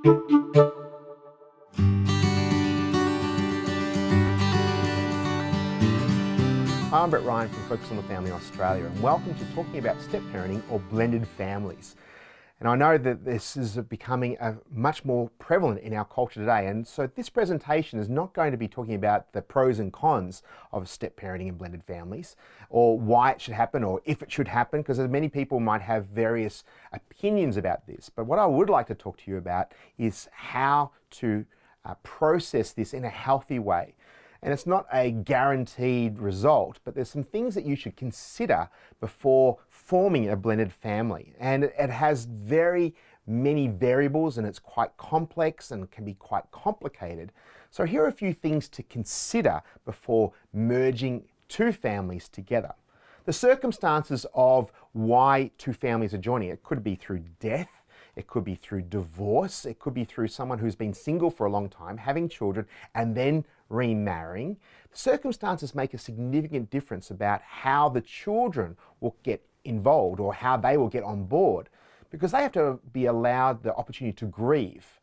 I'm Brett Ryan from Focus on the Family Australia, and welcome to talking about step parenting or blended families. And I know that this is becoming much more prevalent in our culture today, and so this presentation is not going to be talking about the pros and cons of step parenting and blended families, or why it should happen or if it should happen, because many people might have various opinions about this. But what I would like to talk to you about is how to process this in a healthy way. And it's not a guaranteed result, but there's some things that you should consider before forming a blended family. And it has very many variables, and it's quite complex and can be quite complicated. So here are a few things to consider before merging two families together. The circumstances of why two families are joining, it could be through death, it could be through divorce, it could be through someone who's been single for a long time, having children, and then remarrying. The circumstances make a significant difference about how the children will get involved or how they will get on board, because they have to be allowed the opportunity to grieve.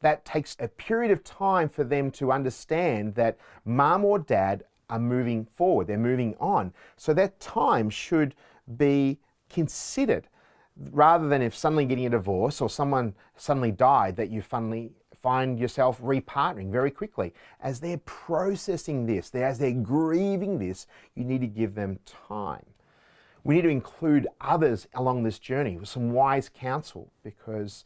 That takes a period of time for them to understand that mum or dad are moving forward, they're moving on. So that time should be considered, rather than if suddenly getting a divorce or someone suddenly died that you suddenly find yourself repartnering very quickly. As they're processing this, as they're grieving this, you need to give them time. We need to include others along this journey with some wise counsel, because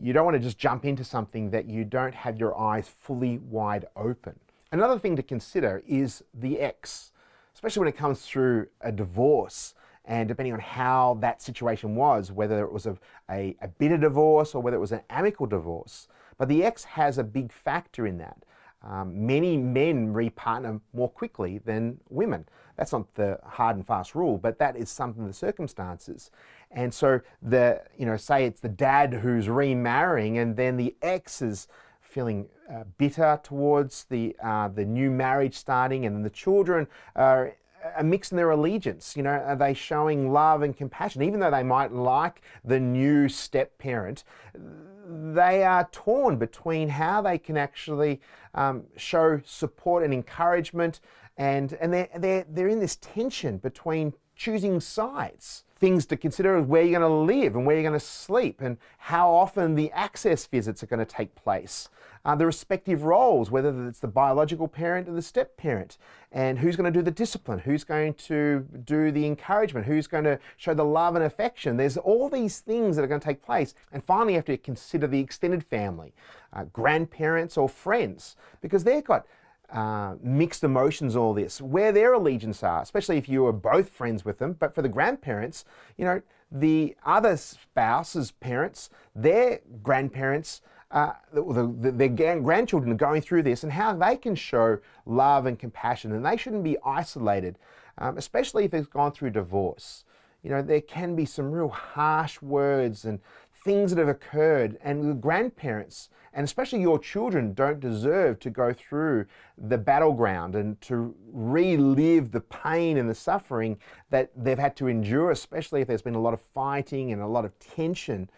you don't want to just jump into something that you don't have your eyes fully wide open. Another thing to consider is the ex, especially when it comes through a divorce. And depending on how that situation was, whether it was a bitter divorce or whether it was an amicable divorce. But the ex has a big factor in that. Many men repartner more quickly than women. That's not the hard and fast rule, but that is something of the circumstances. And so say it's the dad who's remarrying, and then the ex is feeling bitter towards the new marriage starting, and then the children are mixing their allegiance. Are they showing love and compassion? Even though they might like the new step parent, they are torn between how they can actually show support and encouragement, and they're in this tension between choosing sides. Things to consider is where you're going to live and where you're going to sleep, and how often the access visits are going to take place. The respective roles, whether it's the biological parent or the step parent, and who's going to do the discipline, who's going to do the encouragement, who's going to show the love and affection. There's all these things that are going to take place. And finally, you have to consider the extended family, grandparents or friends, because they've got mixed emotions, all this, where their allegiance are, especially if you are both friends with them. But for the grandparents, the other spouse's parents, their grandparents, their grandchildren are going through this, and how they can show love and compassion, and they shouldn't be isolated, especially if they've gone through divorce. There can be some real harsh words and things that have occurred, and the grandparents, and especially your children, don't deserve to go through the battleground and to relive the pain and the suffering that they've had to endure, especially if there's been a lot of fighting and a lot of tension.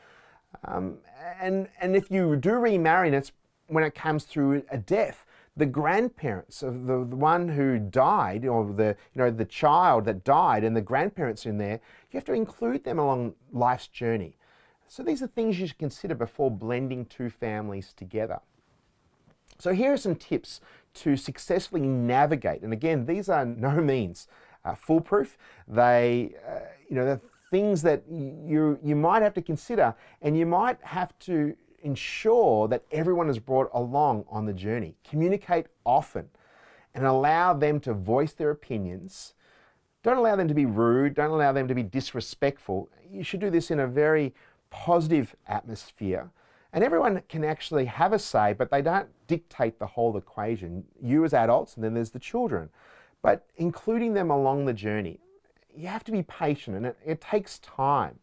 And if you do remarry, and it's when it comes through a death, the grandparents of the one who died, or the child that died, and the grandparents in there, you have to include them along life's journey. So these are things you should consider before blending two families together. So here are some tips to successfully navigate. And again, these are no means foolproof. They're things that you might have to consider, and you might have to ensure that everyone is brought along on the journey. Communicate often and allow them to voice their opinions. Don't allow them to be rude. Don't allow them to be disrespectful. You should do this in a very positive atmosphere. And everyone can actually have a say, but they don't dictate the whole equation. You as adults, and then there's the children. But including them along the journey. You have to be patient, and it takes time.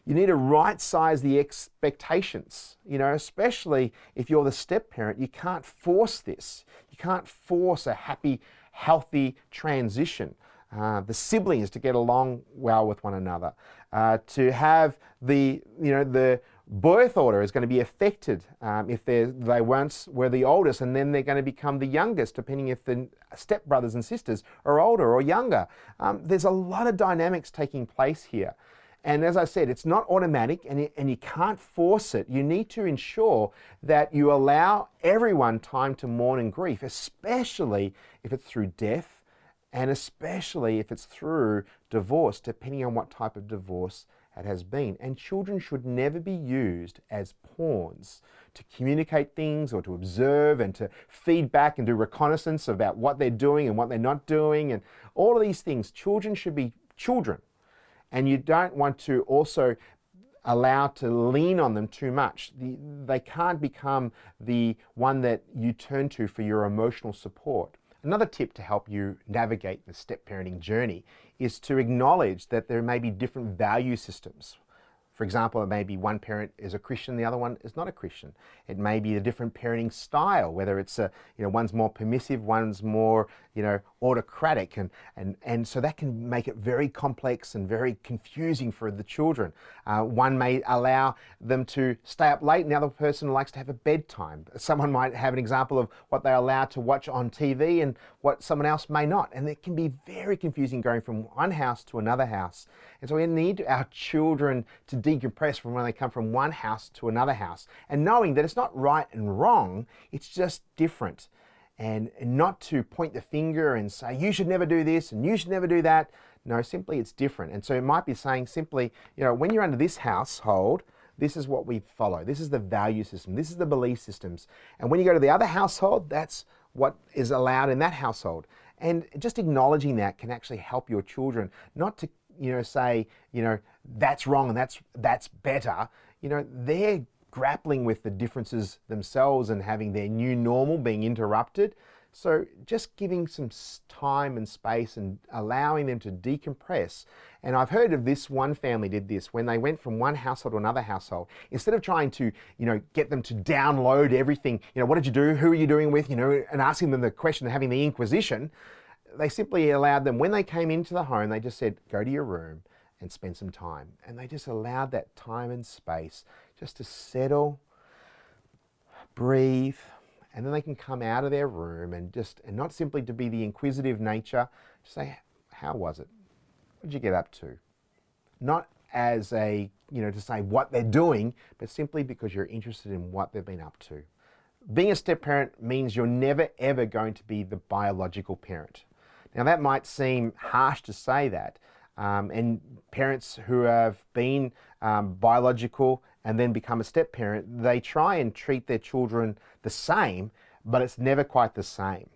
You need to right-size the expectations, especially if you're the step parent. You can't force this. You can't force a happy, healthy transition. The siblings to get along well with one another, to have the birth order is going to be affected if they once were the oldest and then they're going to become the youngest, depending if the stepbrothers and sisters are older or younger. There's a lot of dynamics taking place here. And as I said, it's not automatic and you can't force it. You need to ensure that you allow everyone time to mourn and grief, especially if it's through death and especially if it's through divorce, depending on what type of divorce it has been. And children should never be used as pawns to communicate things or to observe and to feed back and do reconnaissance about what they're doing and what they're not doing and all of these things. Children should be children. And you don't want to also allow to lean on them too much. They can't become the one that you turn to for your emotional support. Another tip to help you navigate the step-parenting journey is to acknowledge that there may be different value systems. For example, it may be one parent is a Christian, the other one is not a Christian. It may be a different parenting style, whether it's one's more permissive, one's more autocratic, and so that can make it very complex and very confusing for the children. One may allow them to stay up late, and the other person likes to have a bedtime. Someone might have an example of what they're allowed to watch on TV and what someone else may not, and it can be very confusing going from one house to another house. And so we need our children to decompress from when they come from one house to another house, and knowing that it's not right and wrong, it's just different. And not to point the finger and say, you should never do this and you should never do that. No, simply it's different. And so it might be saying simply, when you're under this household, this is what we follow. This is the value system. This is the belief systems. And when you go to the other household, that's what is allowed in that household. And just acknowledging that can actually help your children not to say, that's wrong and that's better. They're grappling with the differences themselves and having their new normal being interrupted. So just giving some time and space and allowing them to decompress. And I've heard of this one family did this when they went from one household to another household. Instead of trying to, get them to download everything, what did you do? Who are you doing with? And asking them the question and having the inquisition, they simply allowed them, when they came into the home, they just said, go to your room and spend some time. And they just allowed that time and space just to settle, breathe, and then they can come out of their room and not simply to be the inquisitive nature, just say, how was it? What did you get up to? Not as to say what they're doing, but simply because you're interested in what they've been up to. Being a step-parent means you're never ever going to be the biological parent. Now that might seem harsh to say that, and parents who have been biological and then become a step-parent, they try and treat their children the same, but it's never quite the same.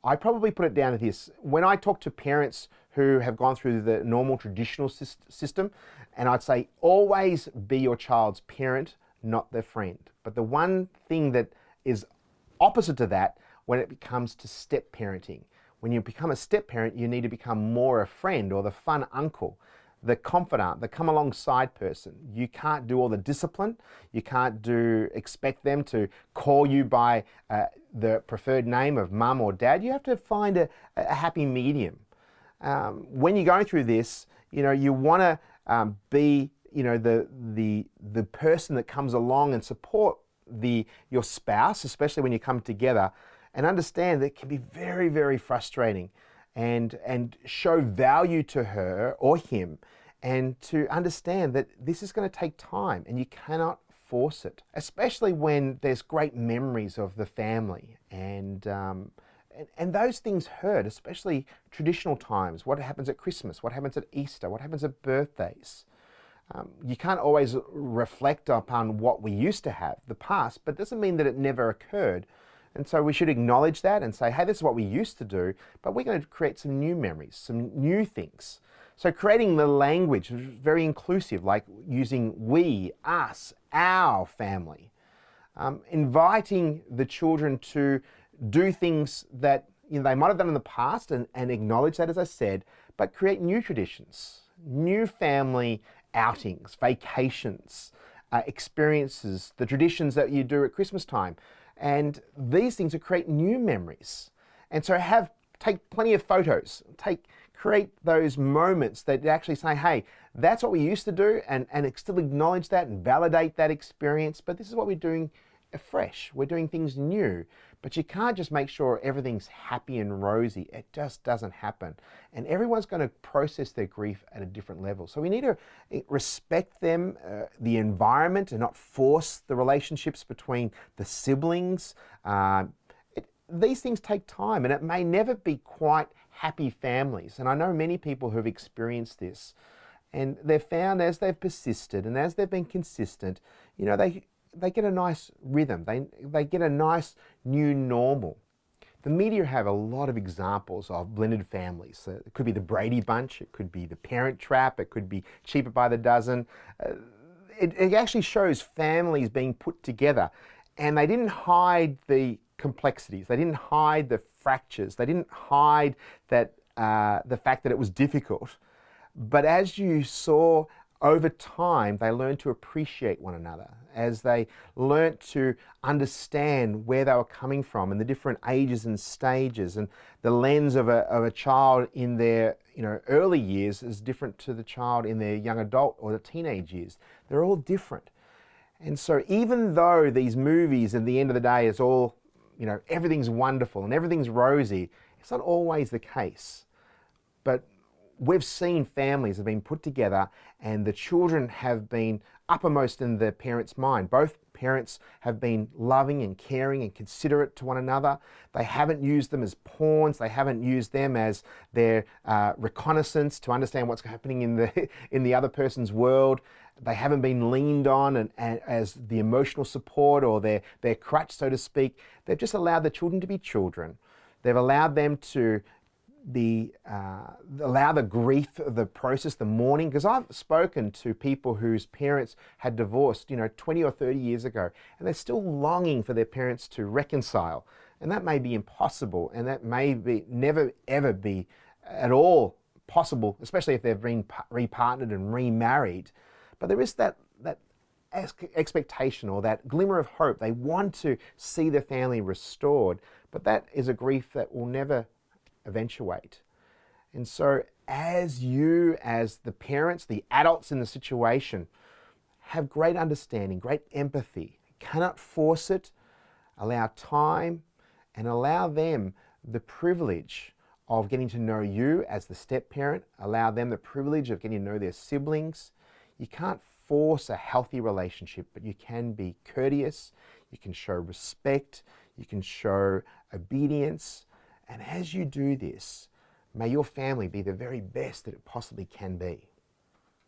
I probably put it down to this. When I talk to parents who have gone through the normal traditional system, and I'd say always be your child's parent, not their friend. But the one thing that is opposite to that when it comes to step-parenting, when you become a step-parent, you need to become more a friend or the fun uncle, the confidant, the come alongside person. You can't do all the discipline. You can't expect them to call you by the preferred name of mum or dad. You have to find a happy medium. When you're going through this, you want to be, the person that comes along and support your spouse, especially when you come together, and understand that it can be very, very frustrating, and show value to her or him, and to understand that this is going to take time and you cannot force it, especially when there's great memories of the family, and those things hurt, especially traditional times. What happens at Christmas? What happens at Easter? What happens at birthdays? You can't always reflect upon what we used to have, the past, but it doesn't mean that it never occurred. And so we should acknowledge that and say, hey, this is what we used to do, but we're going to create some new memories, some new things. So creating the language is very inclusive, like using we, us, our family. Inviting the children to do things that they might have done in the past and acknowledge that, as I said, but create new traditions, new family outings, vacations, experiences, the traditions that you do at Christmas time. And these things will create new memories. And so take plenty of photos, take create those moments that actually say, hey, that's what we used to do, and still acknowledge that and validate that experience, but this is what we're doing afresh. We're doing things new. But you can't just make sure everything's happy and rosy. It just doesn't happen. And everyone's going to process their grief at a different level. So we need to respect them, the environment, and not force the relationships between the siblings. These things take time, and it may never be quite happy families. And I know many people who have experienced this. And they've found, as they've persisted and as they've been consistent, you know, they get a nice rhythm. They get a nice new normal. The media have a lot of examples of blended families. It could be the Brady Bunch, it could be the Parent Trap, it could be Cheaper by the Dozen. It actually shows families being put together, and they didn't hide the complexities. They didn't hide the fractures. They didn't hide that the fact that it was difficult. But as you saw over time, they learned to appreciate one another, as they learnt to understand where they were coming from and the different ages and stages, and the lens of a child in their early years is different to the child in their young adult or the teenage years. They're all different. And so even though these movies at the end of the day is all, everything's wonderful and everything's rosy, it's not always the case. But we've seen families have been put together and the children have been uppermost in the parents' mind. Both parents have been loving and caring and considerate to one another. They haven't used them as pawns. They haven't used them as their reconnaissance to understand what's happening in the other person's world. They haven't been leaned on and as the emotional support or their crutch, so to speak. They've just allowed the children to be children. They've allowed them to allow the grief, the process, the mourning, because I've spoken to people whose parents had divorced 20 or 30 years ago, and they're still longing for their parents to reconcile. And that may be impossible, and that may be never ever be at all possible, especially if they've been repartnered and remarried. But there is that expectation or that glimmer of hope. They want to see their family restored, but that is a grief that will never eventuate. And so as you, as the parents, the adults in the situation, have great understanding, great empathy, cannot force it, allow time, and allow them the privilege of getting to know you as the step-parent, allow them the privilege of getting to know their siblings. You can't force a healthy relationship, but you can be courteous, you can show respect, you can show obedience. And as you do this, may your family be the very best that it possibly can be.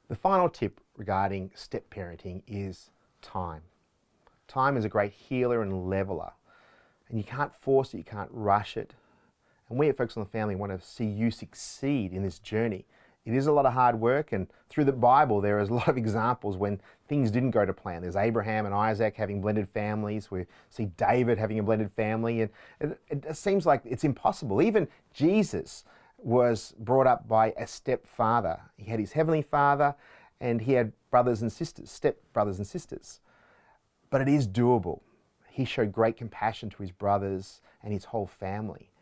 The final tip regarding step parenting is time. Time is a great healer and leveler. And you can't force it, you can't rush it. And we at Focus on the Family want to see you succeed in this journey. It is a lot of hard work, and through the Bible there is a lot of examples when things didn't go to plan. There's Abraham and Isaac having blended families. We see David having a blended family, and it seems like it's impossible. Even Jesus was brought up by a stepfather. He had his heavenly father, and he had brothers and sisters, step brothers and sisters. But it is doable. He showed great compassion to his brothers and his whole family.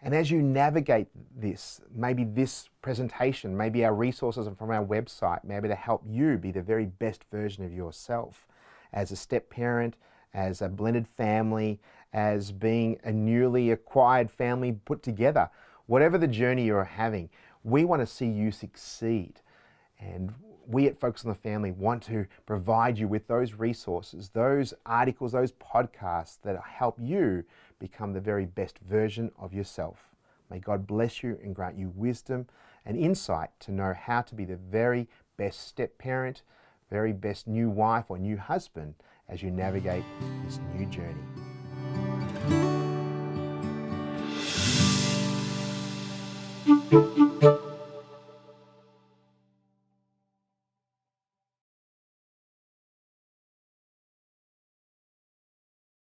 And as you navigate this, maybe this presentation, maybe our resources from our website, maybe to help you be the very best version of yourself as a step parent, as a blended family, as being a newly acquired family put together. Whatever the journey you're having, we want to see you succeed. And we at Focus on the Family want to provide you with those resources, those articles, those podcasts that help you become the very best version of yourself. May God bless you and grant you wisdom and insight to know how to be the very best step parent, very best new wife or new husband as you navigate this new journey.